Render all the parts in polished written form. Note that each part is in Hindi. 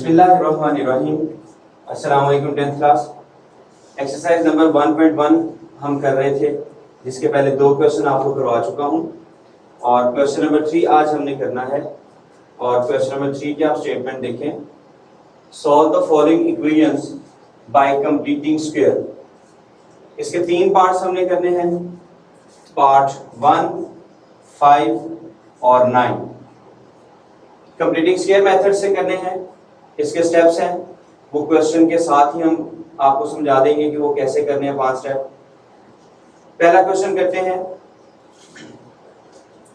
बिस्मिल्लाहिर्रहमानिर्रहीम। अस्सलाम वालेकुम 10th क्लास। एक्सरसाइज नंबर 1.1 हम कर रहे थे, जिसके पहले दो क्वेश्चन आपको करवा चुका हूं और क्वेश्चन नंबर 3 आज हमने करना है। और क्वेश्चन नंबर 3 के आप स्टेटमेंट देखें। Solve the following equations bye completing square. इसके तीन पार्ट्स हमने करने हैं, पार्ट 1, 5 और 9। कंप्लीटिंग स्क्वायर मेथड से करने हैं। इसके स्टेप्स हैं, वो क्वेश्चन के साथ ही हम आपको समझा देंगे कि वो कैसे करने हैं 5 स्टेप। पहला क्वेश्चन करते हैं।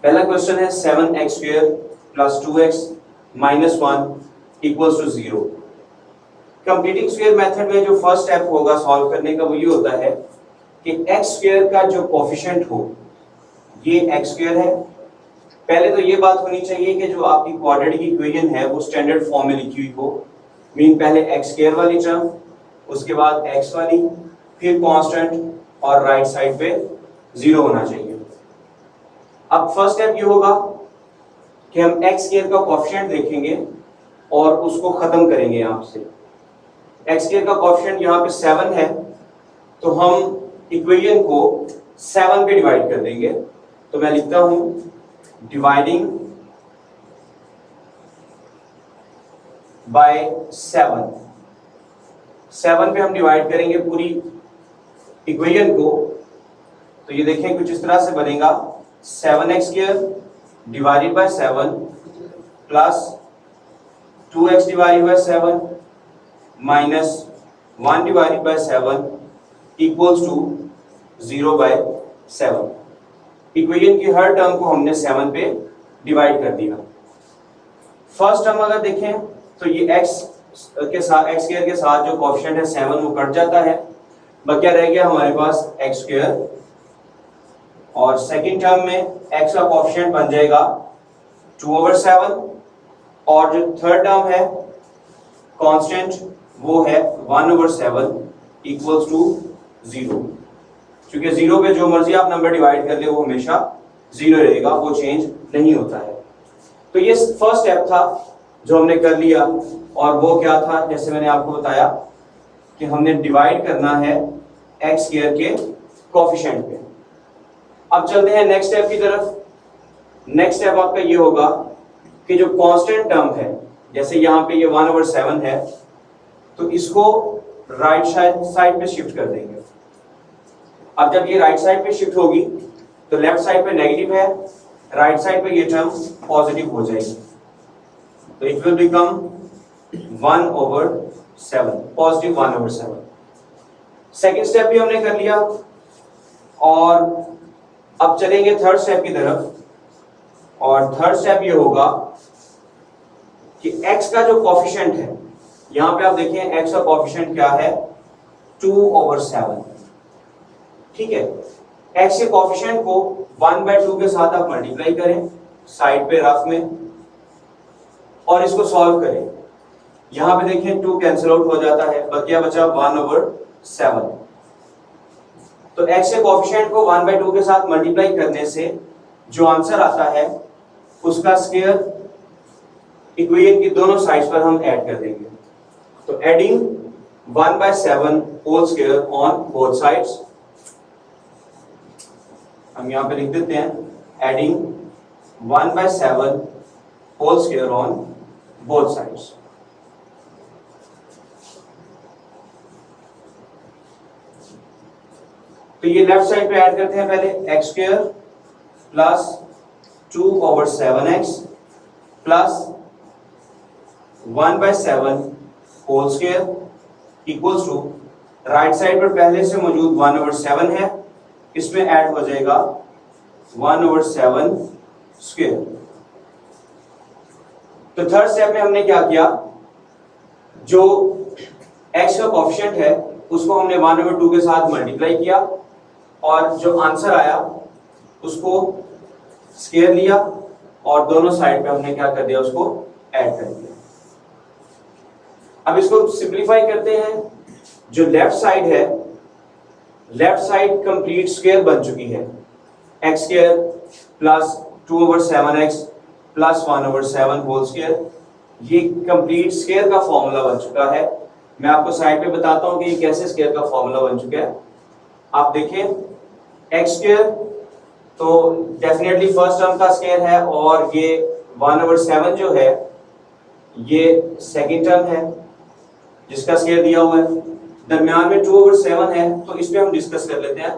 पहला क्वेश्चन है 7x² + 2x - 1 = 0। Completing square method में जो फर्स्ट स्टेप होगा सॉल्व करने का, वो ये होता है कि x² का जो कोफिशिएंट हो, ये x² है। पहले तो ये बात होनी चाहिए कि जो आपकी क्वाड्रेटिक इक्वेशन है वो स्टैंडर्ड फॉर्म में लिखी हुई हो। मीन पहले x² वाली टर्म, उसके बाद x वाली, फिर कांस्टेंट और राइट साइड पे 0 होना चाहिए। अब फर्स्ट स्टेप ये होगा कि हम x² का कोफिशिएंट देखेंगे और उसको खत्म करेंगे यहां से। x² का कोफिशिएंट यहाँ पे 7 है, तो हम इक्वेशन को 7 पे डिवाइड कर देंगे। तो मैं लिखता हूं डिवाइडिंग बाय 7 पे हम डिवाइड करेंगे पूरी इक्वेशन को। तो ये देखें कुछ इस तरह से बनेगा 7x² divided by 7 plus 2x divided by 7 minus 1 divided by 7 equals to 0/7। Equation की हर टर्म को हमने 7 पे डिवाइड कर दिया। फर्स्ट टर्म अगर देखें तो ये x के साथ जो कोफिशिएंट है 7 वो कट जाता है, बचा रह गया हमारे पास x²। और सेकंड टर्म में x का कोफिशिएंट बन जाएगा 2/7 और जो थर्ड टर्म है कांस्टेंट वो है 1/7 इक्वल्स टू 0। क्योंकि 0 पे जो मर्जी आप नंबर डिवाइड कर ले वो हमेशा 0 रहेगा, वो चेंज नहीं होता है। तो ये फर्स्ट स्टेप था जो हमने कर लिया। और वो क्या था, जैसे मैंने आपको बताया कि हमने डिवाइड करना है x² के कोफिशिएंट पे। अब चलते हैं नेक्स्ट स्टेप की तरफ। नेक्स्ट स्टेप आपका ये होगा कि जो कांस्टेंट टर्म है, जैसे यहाँ पे ये 1/7 है, तो इसको राइट साइड पे शिफ्ट कर देंगे। अब जब ये राइट साइड पे शिफ्ट होगी तो लेफ्ट साइड पे नेगेटिव है, राइट साइड पे ये टर्म पॉजिटिव हो जाएगी। तो it will become 1/7, positive 1/7। Second step भी हमने कर लिया और अब चलेंगे थर्ड स्टेप की तरफ। और थर्ड स्टेप ये होगा कि x का जो कोफिशिएंट है, यहां पे आप देखें x का कोफिशिएंट क्या है, 2/7। ठीक है, x के कोफिशिएंट को 1/2 के साथ आप मल्टीप्लाई करें साइड पे रफ में और इसको सॉल्व करें। यहां पे देखें 2 कैंसिल आउट हो जाता है, बचा 1/7। तो x के कोफिशिएंट को 1/2 के साथ मल्टीप्लाई करने से जो आंसर आता है उसका स्क्वायर इक्वेशन की दोनों साइड्स पर हम ऐड कर देंगे। तो adding 1/7 whole square on both sides, हम यहां पे लिख देते हैं adding 1/7 whole square on both sides. तो ये लेफ्ट साइड पे ऐड करते हैं पहले x² plus 2/7x plus 1/7 whole square equals to, right side पर पहले से मौजूद 1/7 है, इसमें ऐड हो जाएगा 1/7 स्क्वायर। तो थर्ड स्टेप में हमने क्या किया, जो x का कोफिशिएंट है उसको हमने 1/2 के साथ मल्टीप्लाई किया और जो आंसर आया उसको स्क्वायर लिया और दोनों साइड पे हमने क्या कर दिया, उसको ऐड कर दिया। अब इसको सिंपलीफाई करते हैं। जो लेफ्ट साइड है, लेफ्ट साइड कंप्लीट स्क्वायर बन चुकी है, x² plus 2/7x plus 1/7 whole square ये कंप्लीट स्क्वायर का फॉर्मूला बन चुका है। मैं आपको साइड पे बताता हूं कि ये कैसे स्क्वायर का फॉर्मूला बन चुका है। आप देखें एक्स स्क्वायर तो डेफिनेटली फर्स्ट टर्म का स्क्वायर है, और ये 1/7 जो है ये सेकंड टर्म है जिसका स्क्वायर दिया हुआ है। दरमियान में 2/7 है, तो इस पे हम डिस्कस कर लेते हैं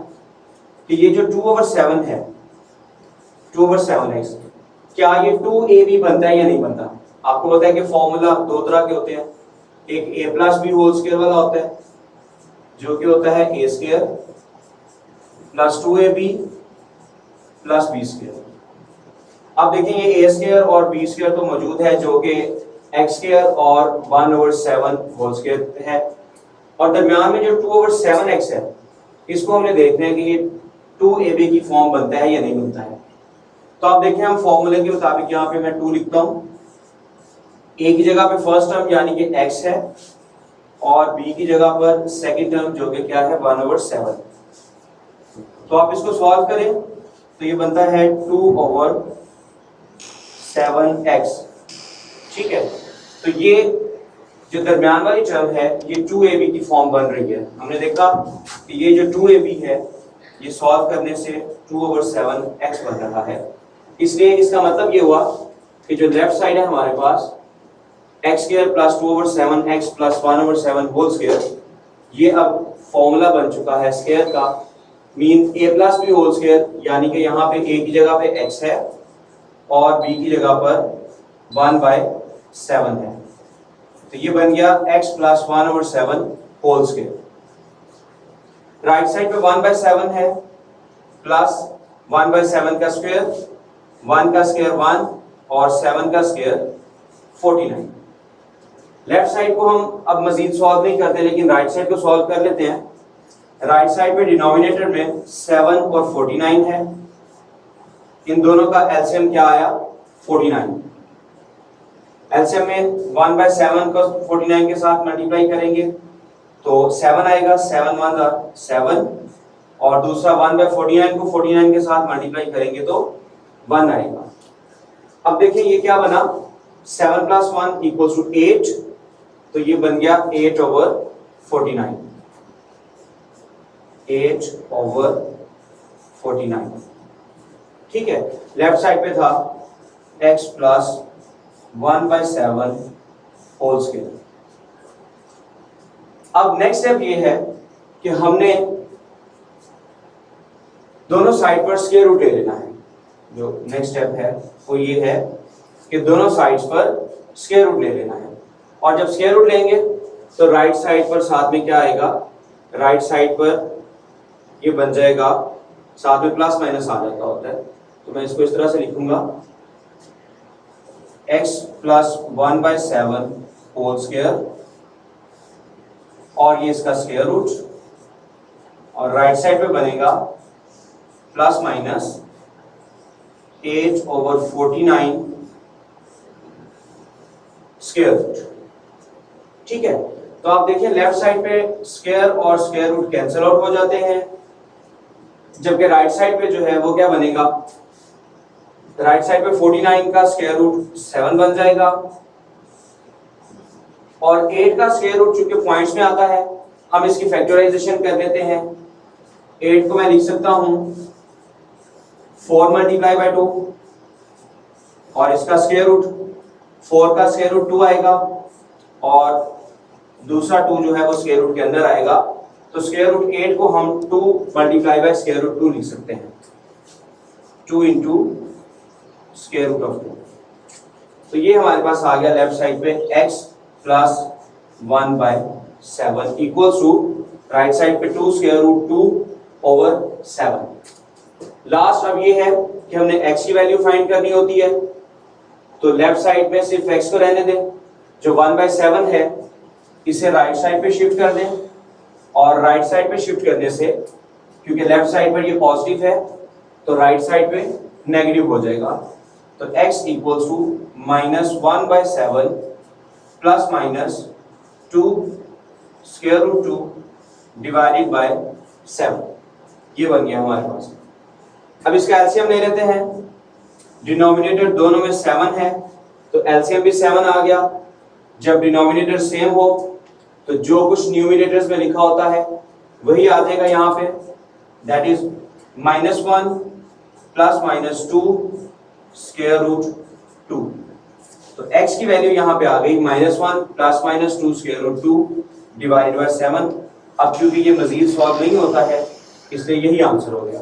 कि ये जो 2/7 है, 2/7x, क्या ये 2ab बनता है या नहीं बनता। आपको पता है कि फॉर्मूला दो तरह के होते हैं, एक a plus B whole square वाला होता है जो कि होता है a square plus 2ab plus b square. अब देखें ये a स्क्वायर और b स्क्वायर तो मौजूद है जो कि x स्क्वायर और 1/7 होल स्क्वायर है, और दरमियान में जो 2/7x है इसको हमने देखना है कि ये 2ab की फॉर्म बनता है या नहीं बनता है। तो आप देखें हम फॉर्मूले के मुताबिक यहाँ पे मैं 2 लिखता हूँ, a की जगह पे फर्स्ट टर्म यानी कि x है, और b की जगह पर सेकंड टर्म जो कि क्या है 1/7। तो आप इसको सॉल्व करें तो ये बनता है 2/7x। ठीक है, तो ये जो दरमियान वाली टर्म है ये 2ab की फॉर्म बन रही है। हमने देखा कि ये जो 2ab है ये सॉल्व करने से 2/7x बन रहा है। इसलिए इसका मतलब ये हुआ कि जो लेफ्ट साइड है हमारे पास x square plus 2/7x plus 1/7 whole square, ये अब फॉर्मूला बन चुका है स्क्वायर का, mean a plus B whole square, यानी कि यहाँ पे a की जगह पे x है और b की जगह पर 1/7 है, तो ये बन गया x plus 1/7 whole square. Right side पे 1/7 है प्लस 1/7 का स्क्वायर, 1 का स्क्वायर 1 और 7 का स्क्वायर 49। लेफ्ट साइड को हम अब मजीद सॉल्व नहीं करते, लेकिन राइट साइड को सॉल्व कर लेते हैं। राइट साइड पे डिनोमिनेटर में 7 और 49 है, इन दोनों का एलसीएम क्या आया 49। एलसीएम में 1/7 को 49 के साथ मल्टीप्लाई करेंगे तो 7 आएगा, 7 1 7, और दूसरा 1/49 को 49 के साथ मल्टीप्लाई करेंगे तो 1 आएगा। अब देखिए ये क्या बना, 7 + 1 = 8, तो ये बन गया 8/49, 8/49। ठीक है, लेफ्ट साइड पे था x प्लस 1/7 होल स्क्वायर। अब नेक्स्ट स्टेप ये है कि हमने दोनों साइड पर स्क्वायर रूट ले लेना है। जो नेक्स्ट स्टेप है वो ये है कि दोनों साइड्स पर स्क्वायर रूट ले लेना है, और जब स्क्वायर रूट लेंगे तो राइट साइड पर साथ में क्या आएगा, राइट साइड पर ये बन जाएगा, साथ में प्लस माइनस आ जाता होता है, तो मैं इसको इस तरह से लिखूंगा x प्लस 1/7 होल स्क्वायर, और ये इसका स्क्वायर रूट, और राइट साइड पे बनेगा प्लस माइनस 8/49 स्क्वायर रूट। ठीक है, तो आप देखिए लेफ्ट साइड पे स्क्वायर और स्क्वायर रूट कैंसिल आउट हो जाते हैं, जबकि राइट साइड पे जो है वो क्या बनेगा, राइट साइड पे 49 का स्क्वायर रूट 7 बन जाएगा, और 8 का स्क्वायर रूट चूंकि पॉइंट्स में आता है हम इसकी फैक्टराइजेशन कर लेते हैं। 8 को मैं लिख सकता हूं 4 × 2, और इसका स्क्वायर रूट 4 का स्क्वायर रूट 2 आएगा, और दूसरा 2 जो है वो स्क्वायर रूट के अंदर आएगा, तो स्क्वायर रूट 8 को हम 2 × स्क्वायर रूट 2 लिख सकते हैं, 2 × स्क्वायर रूट ऑफ 2। तो ये हमारे पास आ गया लेफ्ट साइड पे x plus 1/7 equals to right side पे 2 स्क्वायर रूट 2/7। लास्ट अब ये है कि हमने x की वैल्यू फाइंड करनी होती है, तो लेफ्ट साइड में सिर्फ x को रहने दें, जो 1/7 है इसे राइट साइड पे शिफ्ट कर दें, और राइट साइड पे शिफ्ट करने से क्योंकि लेफ्ट साइड पर ये पॉजिटिव है तो राइट साइड पे नेगेटिव हो जाएगा, तो x equals to -1/7 plus minus 2 square root 2 divided by 7, ये बन गया हमारे पास। अब इसका एलसीएम ले लेते हैं, डिनोमिनेटर दोनों में 7 है, तो एलसीएम भी 7 आ गया। जब डिनोमिनेटर सेम हो तो जो कुछ न्यूमिनेटर्स में लिखा होता है वही आ जाएगा यहाँ पे, that is -1 plus -2 square root 2। तो x की वैल्यू यहाँ पे आ गई -1 plus -2 square root 2 divided by 7। अब क्योंकि ये मजीद सॉल्व नहीं होता है इसलिए यही आंसर हो गया।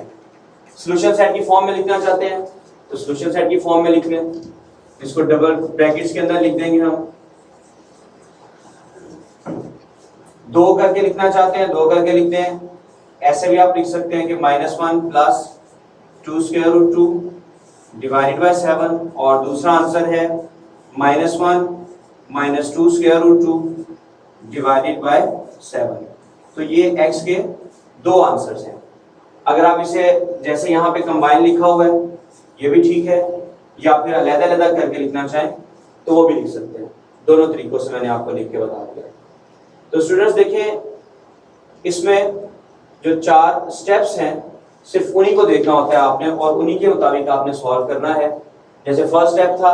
सॉल्यूशन सेट की फॉर्म में लिखना चाहते हैं तो सॉल्यूशन सेट की फॉर्म में लिख लें, इसको डबल ब्रैकेट्स के अंदर लिख देंगे हम। 2 करके लिखना चाहते हैं 2 करके लिखते हैं। ऐसे भी आप लिख सकते हैं कि -1 plus 2 square root 2 divided by 7, और दूसरा आंसर है -1 -2 स्क्वायर रूट 2 डिवाइडेड बाय 7। तो ये x के 2 आंसर्स हैं। अगर आप इसे जैसे यहाँ पे कंबाइन लिखा हुआ है ये भी ठीक है, या फिर अलग-अलग करके लिखना चाहें तो वो भी लिख सकते हैं। दोनों तरीकों से मैंने आपको लिख के बता दिया। तो स्टूडेंट्स देखें, इसमें जो 4 स्टेप्स हैं सिर्फ उन्हीं को देखना होता है आपने, और उन्हीं के मुताबिक आपने सॉल्व करना है। जैसे फर्स्ट स्टेप था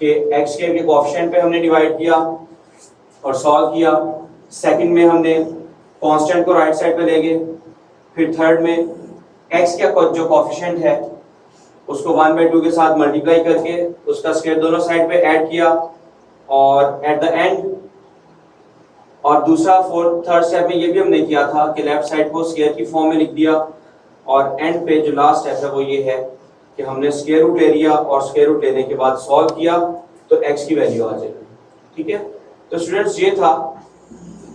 कि x के कोएफिशिएंट पे हमने डिवाइड किया और सॉल्व किया। सेकंड में हमने कांस्टेंट को राइट साइड पे ले गए। फिर थर्ड में x का जो कोएफिशिएंट है उसको 1/2 के साथ मल्टीप्लाई करके उसका स्क्वायर दोनों साइड पे ऐड किया, और एट द एंड, और दूसरा थर्ड स्टेप में ये भी हमने किया था कि लेफ्ट साइड को स्क्वायर की फॉर्म में लिख दिया, और एंड पे जो लास्ट स्टेप है वो ये है कि हमने स्क्वायर रूट ले लिया और स्क्वायर रूट लेने के बाद सॉल्व किया तो x की वैल्यू आ जाएगी। ठीक है, तो स्टूडेंट्स ये था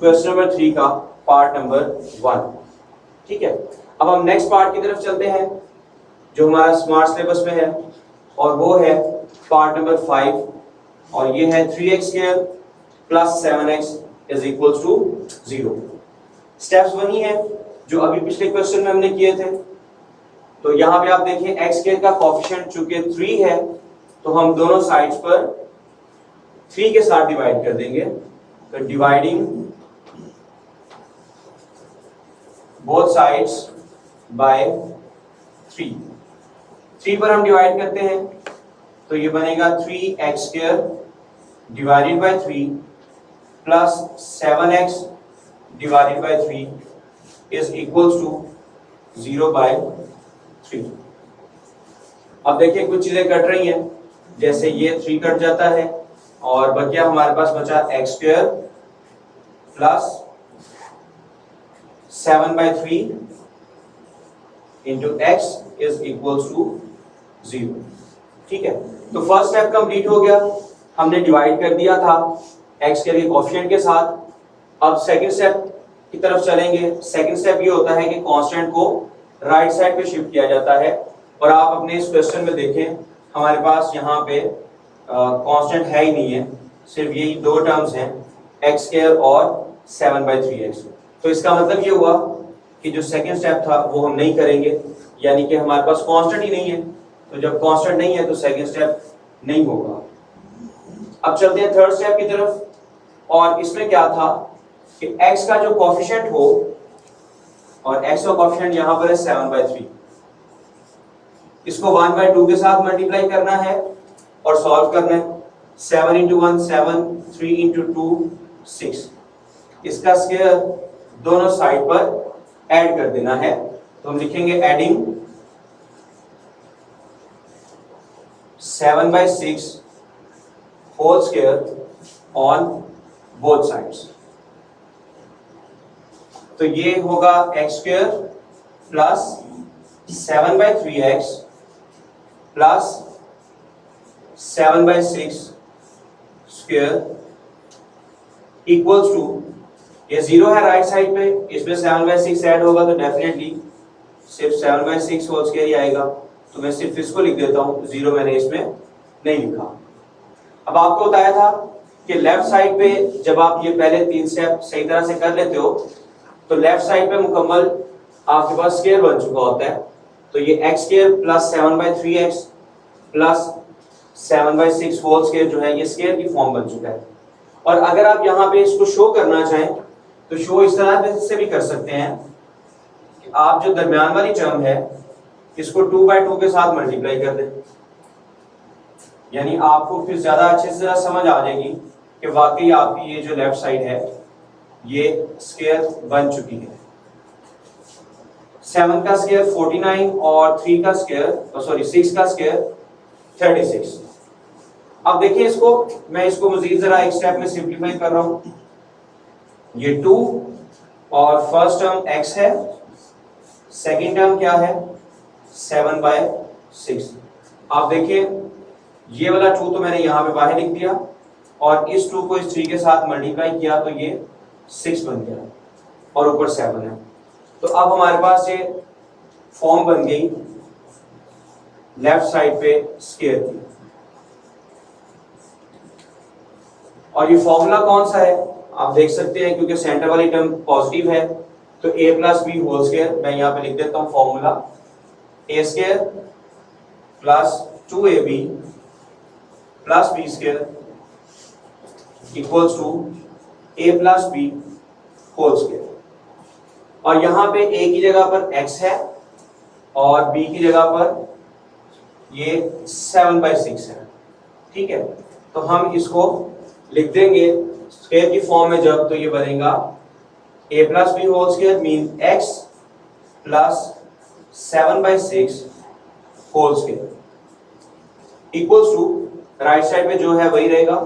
क्वेश्चन नंबर 3 का पार्ट नंबर 1। ठीक है, अब हम नेक्स्ट पार्ट की तरफ चलते हैं जो हमारा स्मार्ट सिलेबस में है, और वो है पार्ट नंबर 5, और ये है 3x² plus 7x is equals to 0। Steps वही हैं जो अभी पिछले क्वेश्चन में हमने किए थे। तो यहाँ पे आप देखिए x² का कोएफिशिएंट चूंकि 3 है तो हम दोनों साइड्स पर 3 के साथ डिवाइड कर देंगे। तो डिवाइडिंग बोथ साइड्स बाय 3 पर हम डिवाइड करते हैं तो ये बनेगा 3x² divided by 3 plus 7x divided by 3 is equals to 0/3। अब देखिए कुछ चीजें कट रही हैं, जैसे ये 3 कट जाता है और बचा हमारे पास बचा x² plus 7/3 into x is equals to 0। ठीक है, तो फर्स्ट स्टेप कंप्लीट हो गया, हमने डिवाइड कर दिया था x के कोएफिशिएंट के साथ। अब सेकंड स्टेप की तरफ चलेंगे। सेकंड स्टेप ये होता है कि कांस्टेंट को राइट साइड पे शिफ्ट किया जाता है, और आप अपने इस क्वेश्चन में देखें हमारे पास यहाँ पे कांस्टेंट है ही नहीं है, सिर्फ यही 2 टर्म्स हैं x² और 7/3x। तो इसका मतलब ये हुआ कि जो सेकंड स्टेप था वो हम नहीं करेंगे, यानी कि हमारे पास कांस्टेंट ही नहीं है। तो जब कांस्टेंट नहीं है तो सेकंड स्टेप नहीं होगा। अब चलते हैं थर्ड स्टेप की तरफ, और इसमें क्या था कि x का जो कोएफिशिएंट हो, और x का कोएफिशिएंट यहाँ पर है 7/3, इसको 1/2 के साथ मल्टीप्लाई करना है और सॉल्व करना है। 7 × 1 7, 3 × 2 6, इसका स्क्वायर दोनों साइड पर ऐड कर देना है। तो हम लिखेंगे adding 7/6 whole square on both sides. तो ये होगा x² plus 7/3x plus 7/6 square equals to, ये 0 है राइट साइड पे, इसमें 7/6 ऐड होगा तो डेफिनेटली सिर्फ 7/6 होल स्क्वायर ही आएगा। तो मैं सिर्फ इसको लिख देता हूँ, 0 मैंने इसमें नहीं लिखा। अब आपको बताया था कि लेफ्ट साइड पे जब आप ये पहले 3 स्टेप सही तरह से कर लेते हो तो लेफ्ट साइड पे मुकम्मल आपके पास स्क्वायर बन चुका होता है। तो ये x² plus 7/3x plus 7/6 whole square जो है ये स्क्वायर की फॉर्म बन चुका है। और अगर आप यहाँ पे इसको शो करना चाहें तो शो इस तरह से भी कर सकते हैं कि आप जो दरमियान वाली टर्म है इसको 2/2 के साथ मल्टीप्लाई कर दें, यानी आपको फिर ज्यादा अच्छे से जरा समझ आ जाएगी कि वाकई आपकी ये जो लेफ्ट साइड है ये स्क्वायर बन चुकी है। 7 का स्क्वायर 49 और 3 का स्क्वायर सॉरी 6 का स्क्वायर 36। अब देखिए इसको, मैं इसको मजीद जरा एक स्टेप में सिंप्लीफाई कर रहा हूं। ये 2 और फर्स्ट टर्म x है, सेकंड टर्म क्या है 7/6। आप देखिए ये वाला 2 तो मैंने यहां पे बाहर लिख दिया और इस 2 को इस 3 के साथ मल्टीप्लाई किया तो ये 6 बन गया और ऊपर 7 है। तो अब हमारे पास ये फॉर्म बन गई लेफ्ट साइड पे स्क्वायर की। और ये फॉर्मूला कौन सा है आप देख सकते हैं, क्योंकि सेंटर वाली टर्म पॉजिटिव है तो a plus B whole square, मैं यहां पे लिख देता हूं formula a square plus 2ab plus b square equals to a plus b whole square. और यहां पे a की जगह पर x है और b की जगह पर ये 7/6 है। ठीक है, तो हम इसको लिख देंगे स्क्वायर की फॉर्म में जब, तो ये बनेगा a plus B whole square mean x plus 7/6 whole square equals to right side में जो है वही रहेगा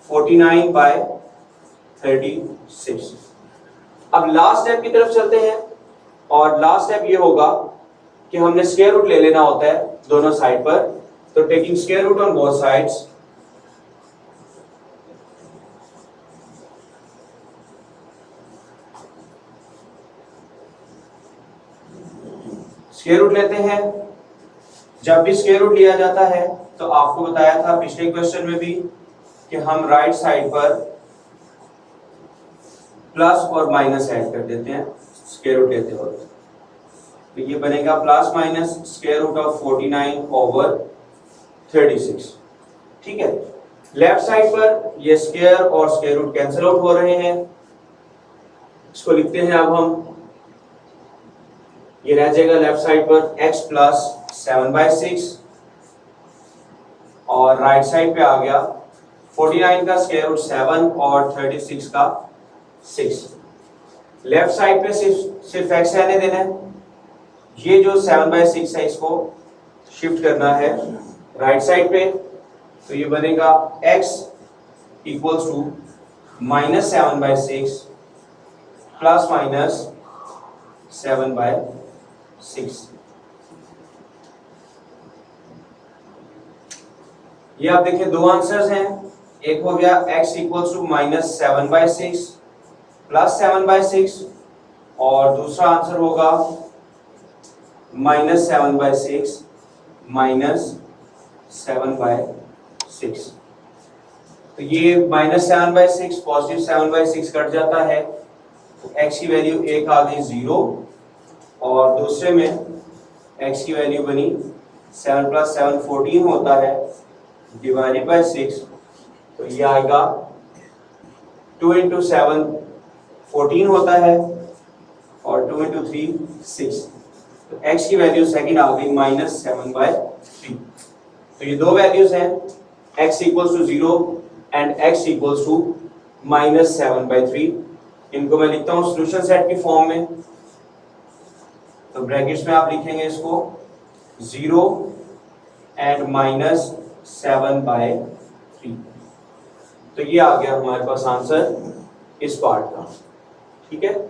49/36। अब लास्ट स्टेप की तरफ चलते हैं और लास्ट स्टेप ये होगा कि हमने स्क्वायर रूट ले लेना होता है दोनों साइड पर। तो taking square root on both sides, square root लेते हैं। जब भी स्क्वायर रूट लिया जाता है तो आपको बताया था पिछले क्वेश्चन में भी कि हम राइट साइड पर प्लस और माइनस ऐड कर देते हैं स्क्वायर रूट लेते वक्त। तो ये बनेगा plus minus square root of 49/36। ठीक है, लेफ्ट साइड पर ये स्क्वायर और स्क्वायर रूट कैंसिल आउट हो रहे हैं। इसको लिखते हैं अब हम, ये रह जाएगा लेफ्ट साइड पर x प्लस 7/6 और राइट साइड पे आ गया 49 का स्क्वायर रूट 7 और 36 का 6। लेफ्ट साइड पे सिर्फ x रहने देना है। ये जो 7/6 है इसको शिफ्ट करना है राइट साइड पे, तो ये बनेगा x equals to -7/6 plus minus 7/6। ये आप देखिए दो आंसर्स हैं, एक हो गया x इक्वल्स टू -7/6 प्लस 7/6 और दूसरा आंसर होगा -7/6 माइनस 7/6। तो ये -7/6 पॉजिटिव 7/6 कट जाता है तो x की वैल्यू एक आ गई 0 और दूसरे में x की वैल्यू बनी 7 + 7 14 होता है डिवाइडेड बाय 6। तो ये आएगा 2 × 7 14 होता है और 2 × 3 6। तो x की वैल्यू सेकंड आ गई -7/3। तो ये दो वैल्यूज हैं x = 0 एंड x = -7/3। इनको मैं लिखता हूं सॉल्यूशन सेट की फॉर्म में। तो ब्रैकेट्स में आप लिखेंगे इसको 0 एंड -7/3। तो ये आ गया हमारे पास आंसर इस पार्ट का। ठीक है,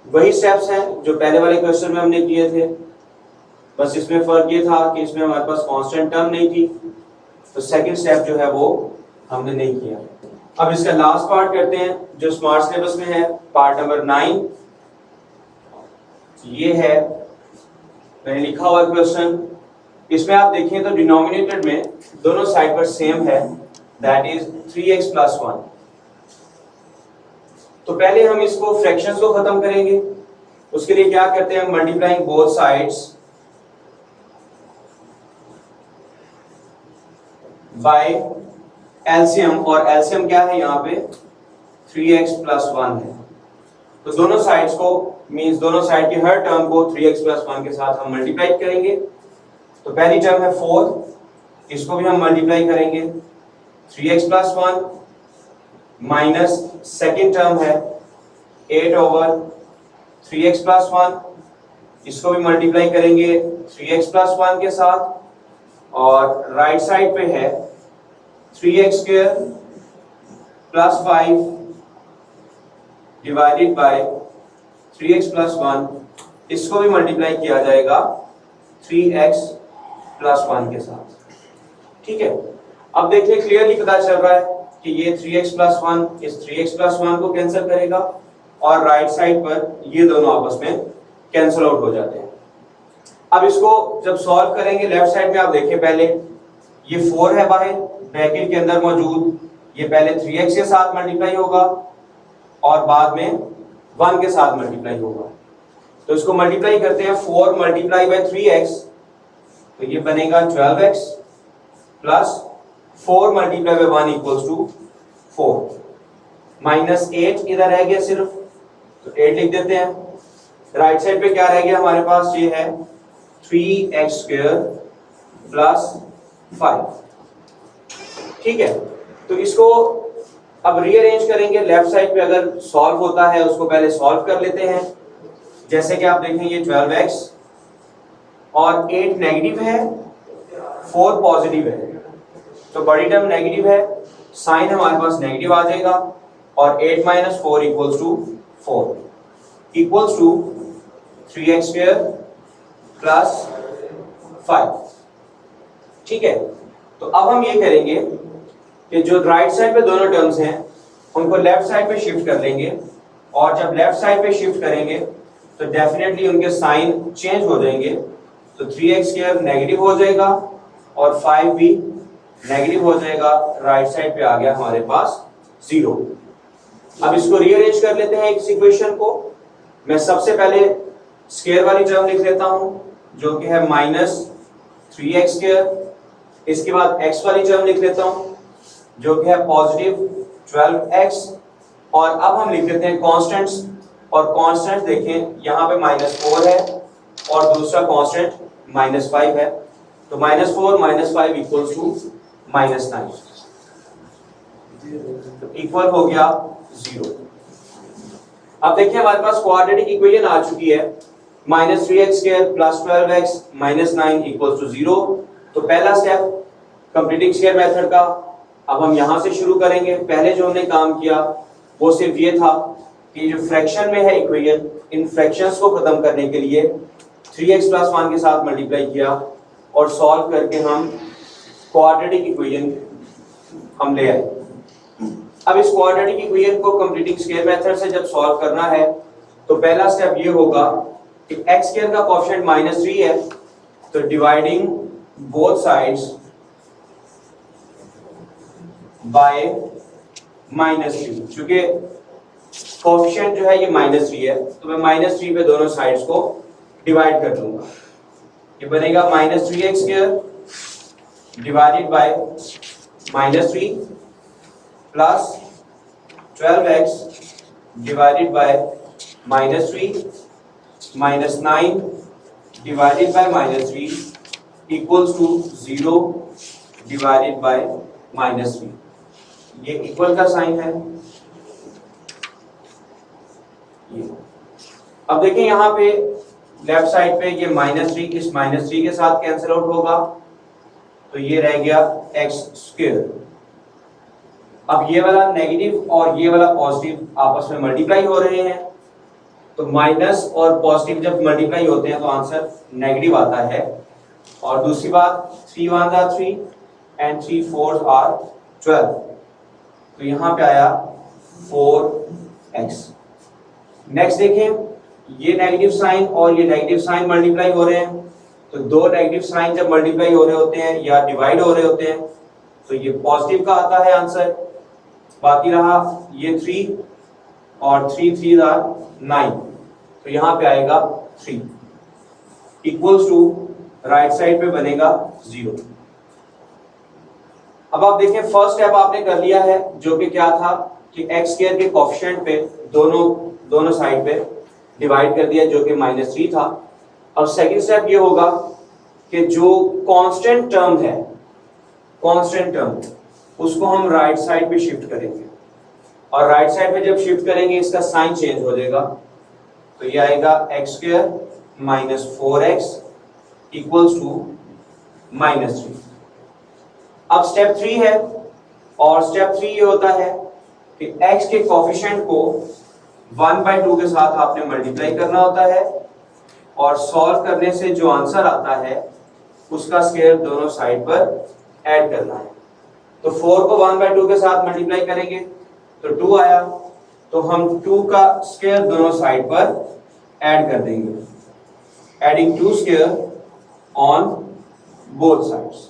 वही स्टेप्स हैं जो पहले वाले क्वेश्चन में हमने किए थे, बस इसमें फर्क ये था कि इसमें हमारे पास कांस्टेंट टर्म नहीं थी, तो सेकंड स्टेप जो है वो हमने नहीं किया। अब इसका लास्ट पार्ट करते हैं जो स्मार्ट सिलेबस में है, पार्ट नंबर 9। ये है मैंने लिखा हुआ क्वेश्चन। इसमें आप देखें तो डिनोमिनेटर में दोनों साइड पर सेम है, दैट इज 3x + 1। तो पहले हम इसको फ्रैक्शंस को खत्म करेंगे। उसके लिए क्या करते हैं, multiplying both sides by LCM, और एलसीएम क्या है यहाँ पे 3x + 1 है। तो दोनों साइड्स को मींस दोनों साइड की हर टर्म को 3x + 1 के साथ हम मल्टीप्लाई करेंगे। तो पहली टर्म है 4 इसको भी हम मल्टीप्लाई करेंगे 3x plus 1 minus second term है 8 ओवर 3x प्लस 1, इसको भी मल्टीप्लाई करेंगे 3x प्लस 1 के साथ, और राइट साइड पे है 3x square plus 5 divided by 3x plus 1, इसको भी मल्टीप्लाई किया जाएगा 3x प्लस 1 के साथ। ठीक है, अब देखिए क्लियरली पता चल रहा है कि ये 3x प्लस 1 इस 3x प्लस 1 को कैंसिल करेगा और राइट साइड पर ये दोनों आपस में कैंसिल आउट हो जाते हैं। अब इसको जब सॉल्व करेंगे लेफ्ट साइड में आप देखिए, पहले ये 4 है बाहर ब्रैकेट के अंदर मौजूद, ये पहले 3x के साथ मल्टीप्लाई होगा और बाद में 1 के साथ मल्टीप्लाई होगा। तो इसको मल्टीप्लाई करते हैं 4 मल्टीप्लाई बाय 3x, तो ये बनेगा 12x plus 4 multiply by 1 equals to 4, minus 8 इधर रह गया सिर्फ, तो 8 लिख देते हैं। राइट साइड पे क्या रह गया हमारे पास, ये है 3x स्क्वायर प्लस 5। ठीक है, तो इसको अब रीअरेंज करेंगे लेफ्ट साइड पे, अगर सॉल्व होता है उसको पहले सॉल्व कर लेते हैं। जैसे कि आप देखें ये 12x और 8 नेगेटिव है 4 पॉजिटिव है, तो बड़ी टर्म नेगेटिव है, साइन हमारे पास नेगेटिव आ जाएगा और 8 minus 4 equals to 4 equals to 3x square plus 5। ठीक है, तो अब हम ये करेंगे कि जो राइट साइड पे दोनों टर्म्स हैं उनको लेफ्ट साइड पे शिफ्ट कर लेंगे, और जब लेफ्ट साइड पे शिफ्ट करेंगे तो डेफिनेटली उनके साइन चेंज हो जाएंगे। तो 3x स्क्वायर नेगेटिव हो जाएगा और 5 भी नेगेटिव हो जाएगा, राइट साइड पे आ गया हमारे पास 0। अब इसको रीअरेंज कर लेते हैं इस इक्वेशन को। मैं सबसे पहले स्क्वायर वाली टर्म लिख लेता हूं जो कि है माइनस 3x स्क्वायर, इसके बाद x वाली टर्म लिख लेता हूं जो कि है पॉजिटिव 12x, और अब हम लिख लेते हैं कांस्टेंट्स, और कांस्टेंट देखें यहाँ पे -4 है और दूसरा कांस्टेंट -5 है, तो -4 -5 इक्वल्स टू -9, तो इक्वल हो गया 0। अब देखिए हमारे पास क्वाड्रेटिक इक्वेशन आ चुकी है, -3x square plus 12x minus 9 equals to 0। तो पहला स्टेप कंप्लीटिंग स्क्वायर मेथड का अब हम यहां से शुरू करेंगे। पहले जो हमने काम किया वो सिर्फ ये था कि जो फ्रैक्शन में है इक्वेशन, इन फ्रैक्शंस को खत्म करने के लिए 3x प्लस 1 के साथ मल्टीप्लाई किया और सॉल्व करके हम क्वाड्रेटिक इक्वेशन हम ले आए। अब इस क्वाड्रेटिक इक्वेशन को कंप्लीटिंग स्क्वायर मेथड से जब सॉल्व करना है तो पहला स्टेप ये होगा कि x स्क्वायर का कोएफिशिएंट -3 है, तो डिवाइडिंग बोथ साइड्स बाय -3, क्योंकि कोएफिशिएंट जो है ये -3 है, तो मैं -3 पे दोनों साइड्स को डिवाइड कर दूंगा। ये बनेगा -3x square divided by -3 plus 12x divided by -3 minus 9 divided by -3 equals to 0 divided by -3। ये इक्वल का साइन है ये। अब देखिए यहाँ पे लेफ्ट साइड पे ये -3 इस -3 के साथ कैंसिल आउट होगा, तो ये रह गया x स्क्वायर। अब ये वाला नेगेटिव और ये वाला पॉजिटिव आपस में मल्टीप्लाई हो रहे हैं, तो माइनस और पॉजिटिव जब मल्टीप्लाई होते हैं तो आंसर नेगेटिव आता है। और दूसरी बात 3 1 are 3 and 3 4 are 12, तो यहाँ पे आया 4x। नेक्स्ट देखें, ये नेगेटिव साइन और ये नेगेटिव साइन मल्टीप्लाई हो रहे हैं, तो दो नेगेटिव साइन जब मल्टीप्लाई हो रहे होते हैं या डिवाइड हो रहे होते हैं तो ये पॉजिटिव का आता है आंसर। बाकी रहा ये 3 और 3 3 are 9, तो यहाँ पे आएगा 3 इक्वल्स टू राइट साइड पे बनेगा 0। अब आप देखें फर्स्ट स्टेप आपने कर लिया है जो कि क्या था कि x स्क्वायर के कोएफिशिएंट पे दोनों साइड पे डिवाइड कर दिया जो कि -3 था। अब सेकंड स्टेप ये होगा कि जो कांस्टेंट टर्म है कांस्टेंट टर्म, उसको हम राइट साइड पे शिफ्ट करेंगे, और राइट साइड पे जब शिफ्ट करेंगे इसका साइन चेंज हो जाएगा, तो ये आएगा x square minus 4x equals to -3। अब स्टेप 3 है, और स्टेप 3 ये होता है कि x के कोफिशिएंट को 1/2 के साथ आपने मल्टीप्लाई करना होता है, और सॉल्व करने से जो आंसर आता है उसका स्क्वायर दोनों साइड पर ऐड करना है। तो 4 को 1/2 के साथ मल्टीप्लाई करेंगे तो 2 आया, तो हम 2 का स्क्वायर दोनों साइड पर ऐड कर देंगे, adding 2 square on both sides.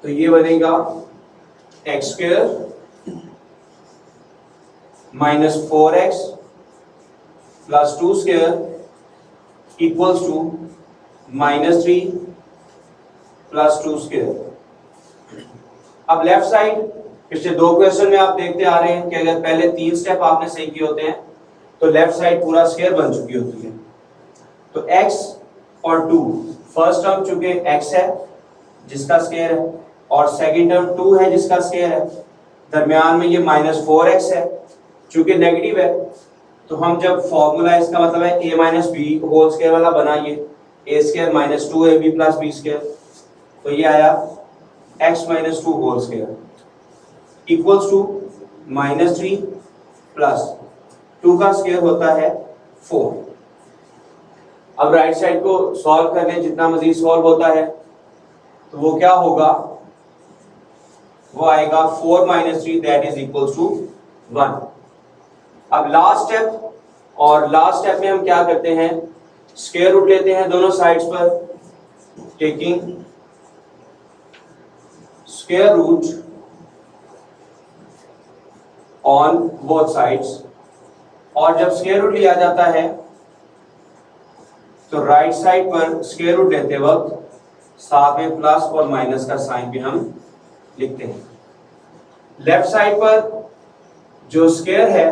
तो ये बनेगा x square minus 4x plus 2 square equals to -3 plus 2 square. अब लेफ्ट साइड पिछले 2 क्वेश्चन में आप देखते आ रहे हैं कि अगर पहले 3 स्टेप आपने सही किए होते हैं तो लेफ्ट साइड पूरा स्क्वायर बन चुकी होती है। तो x और 2, फर्स्ट टर्म चूंकि x है जिसका स्क्वायर है, और सेकंड टर्म 2 है जिसका स्क्वायर है, दरमियान में ये -4x है, चूंकि नेगेटिव है तो हम जब फॉर्मूला इसका मतलब है a minus B whole square वाला बना, ये a square minus 2ab plus b square, तो ये आया x minus 2 whole square equals to -3 plus 2 का स्क्वायर होता है 4। अब राइट साइड को सॉल्व कर लें, जितना मजीद सॉल्व होता है तो वो क्या होगा, वो आएगा 4 - 3 दैट इज इक्वल्स टू 1। अब लास्ट स्टेप, और लास्ट स्टेप में हम क्या करते हैं, स्क्वायर रूट लेते हैं दोनों साइड्स पर, taking square root on both sides, और जब स्क्वायर रूट लिया जाता है तो राइट साइड पर स्क्वायर रूट लेते वक्त साथ में प्लस और माइनस का साइन भी हम लिखते हैं। लेफ्ट साइड पर जो स्क्वायर है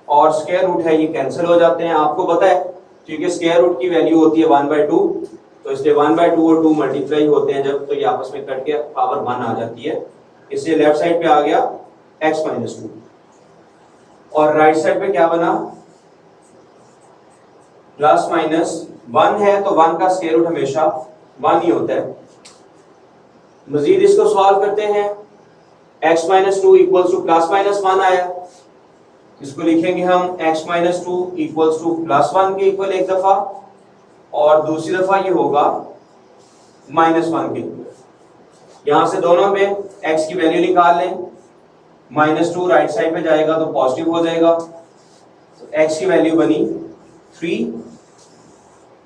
और स्क्वायर रूट है ये कैंसिल हो जाते हैं, आपको पता है क्योंकि स्क्वायर रूट की वैल्यू होती है 1/2, तो इसलिए 1/2 और 2 मल्टीप्लाई होते हैं जब, तो ये आपस में कट के पावर 1 आ जाती है, इसलिए लेफ्ट साइड पे आ गया x - 2, और राइट साइड पे क्या बना, प्लस माइनस 1 है तो 1 का स्क्वायर रूट हमेशा 1 ही होता है। मजीद इसको सॉल्व करते हैं, x - 2 equals two plus minus 1 आया, इसको लिखेंगे हम x - 2 इक्वल्स टू प्लस 1 के इक्वल एक दफा, और दूसरी दफा ये होगा -1 के इक्वल। यहां से दोनों में x की वैल्यू निकाल लें, -2 राइट साइड पे जाएगा तो पॉजिटिव हो जाएगा, तो x की वैल्यू बनी 3,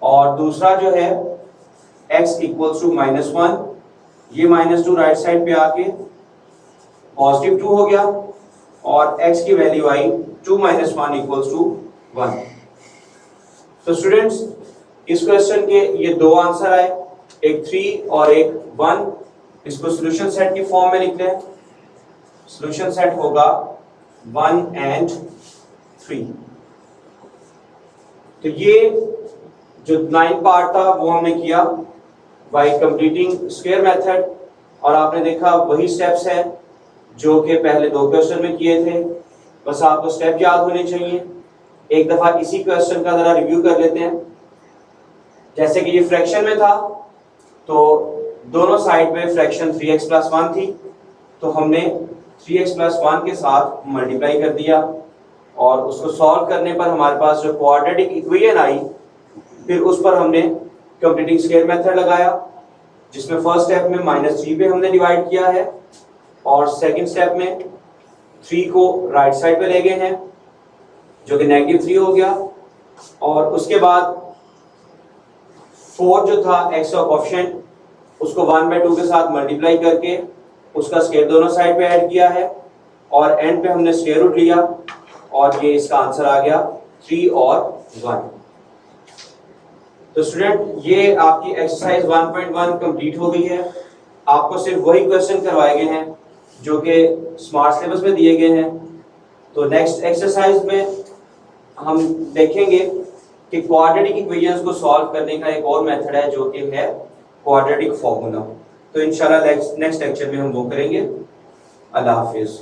और दूसरा जो है x इक्वल्स टू -1, ये -2 राइट साइड पे आके पॉजिटिव 2 हो गया, और x की वैल्यू आई 2 - 1 इक्वल्स टू 1। तो स्टूडेंट्स इस क्वेश्चन के ये 2 आंसर आए, एक 3 और एक 1। इसको सॉल्यूशन सेट की फॉर्म में लिख लें, सॉल्यूशन सेट होगा 1 and 3। तो ये जो 9 पार्ट था वो हमने किया बाय कंप्लीटिंग स्क्वायर मेथड, और आपने देखा वही स्टेप्स हैं जो कि पहले 2 क्वेश्चन में किए थे, बस आपको स्टेप याद होने चाहिए। एक दफा इसी क्वेश्चन का जरा रिव्यू कर लेते हैं। जैसे कि ये फ्रैक्शन में था तो दोनों साइड में फ्रैक्शन 3x + 1 थी, तो हमने 3x + 1 के साथ मल्टीप्लाई कर दिया, और उसको सॉल्व करने पर हमारे पास जो क्वाड्रेटिक इक्वेशन आई, फिर उस पर हमने कंप्लीटिंग स्क्वायर मेथड लगाया, जिसमें फर्स्ट स्टेप में -3 पे हमने डिवाइड किया है, और सेकंड स्टेप में 3 को राइट साइड पे ले गए हैं जो कि -3 हो गया, और उसके बाद 4 जो था x का कोएफिशिएंट उसको 1/2 के साथ मल्टीप्लाई करके उसका स्क्वायर दोनों साइड पे ऐड किया है, और एंड पे हमने स्क्वायर रूट लिया, और ये इसका आंसर आ गया 3 और 1। तो स्टूडेंट ये आपकी एक्सरसाइज 1.1 कंप्लीट हो गई है। आपको सिर्फ वही क्वेश्चन करवाए गए हैं जो कि स्मार्ट सिलेबस में दिए गए हैं। तो नेक्स्ट एक्सरसाइज में हम देखेंगे कि क्वाड्रेटिक इक्वेशंस को सॉल्व करने का एक और मेथड है जो कि है क्वाड्रेटिक फॉर्मूला। तो इंशाल्लाह नेक्स्ट लेक्चर में हम वो करेंगे। अल्लाह हाफिज।